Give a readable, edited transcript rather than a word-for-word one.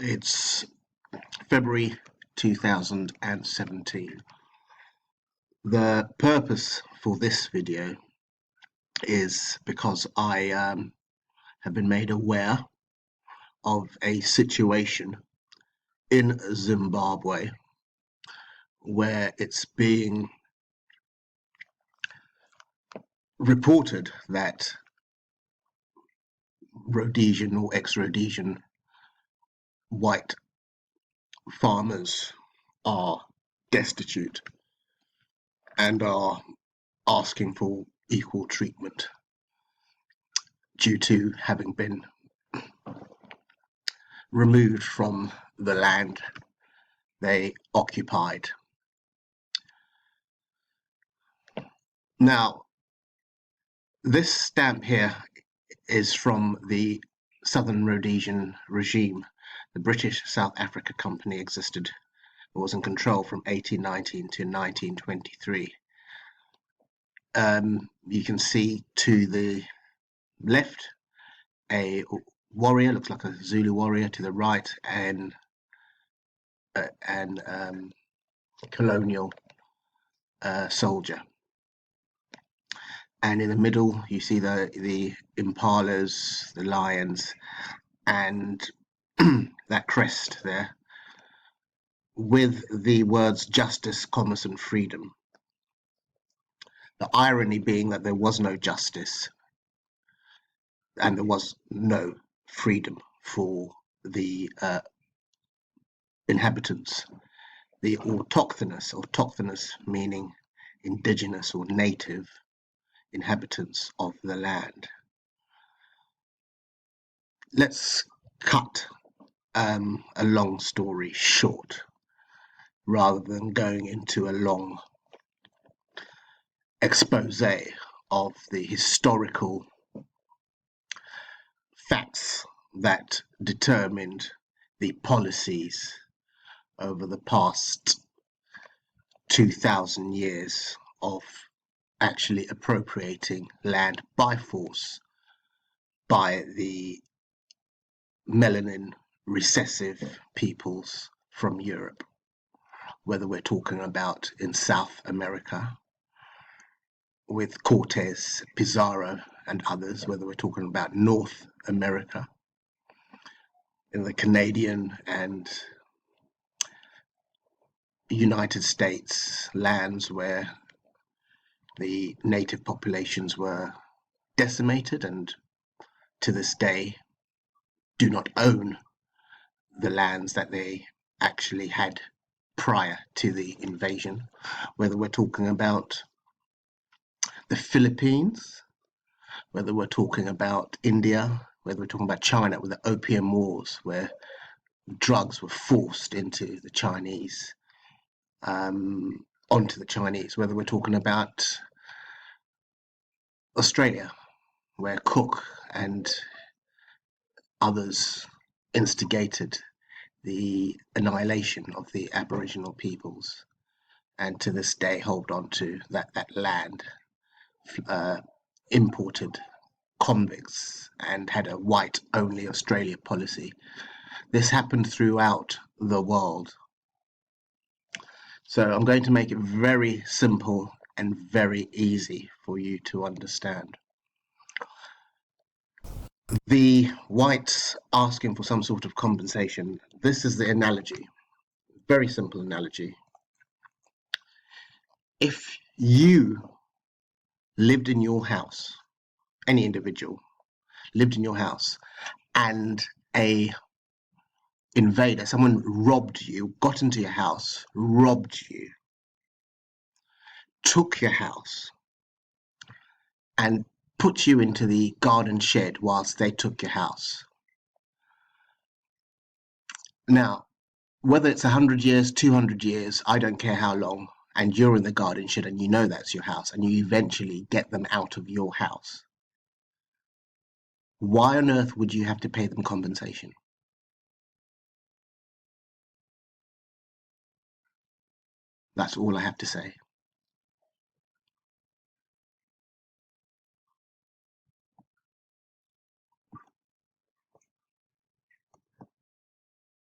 It's February 2017. The purpose for this video is because I have been made aware of a situation in Zimbabwe where it's being reported that Rhodesian or ex-Rhodesian white farmers are destitute and are asking for equal treatment due to having been removed from the land they occupied. Now, this stamp here is from the Southern Rhodesian regime. The British South Africa Company existed, was in control from 1819 to 1923. You can see to the left a warrior, looks like a Zulu warrior, to the right and colonial soldier, and in the middle you see the impalas, the lions, and that crest there with the words justice, commerce and freedom. The irony being that there was no justice and there was no freedom for the inhabitants, the autochthonous meaning indigenous or native inhabitants of the land. Let's cut a long story short rather than going into a long expose of the historical facts that determined the policies over the past 2,000 years of actually appropriating land by force by the melanin recessive peoples from Europe, whether we're talking about in South America with Cortes, Pizarro and others, whether we're talking about North America in the Canadian and United States lands where the native populations were decimated and to this day do not own the lands that they actually had prior to the invasion, whether we're talking about the Philippines, whether we're talking about India, whether we're talking about China with the opium wars where drugs were forced into the Chinese, onto the Chinese, whether we're talking about Australia where Cook and others instigated the annihilation of the Aboriginal peoples and to this day hold on to that land, imported convicts and had a white only Australia policy. This happened throughout the world. So I'm going to make it very simple and very easy for you to understand. The whites asking for some sort of compensation. This is the analogy, very simple analogy. If you lived in your house, any individual lived in your house, and a invader, someone robbed you, got into your house, robbed you, took your house, and put you into the garden shed whilst they took your house. Now, whether it's 100 years, 200 years, I don't care how long, and you're in the garden shed and you know that's your house and you eventually get them out of your house, why on earth would you have to pay them compensation? That's all I have to say.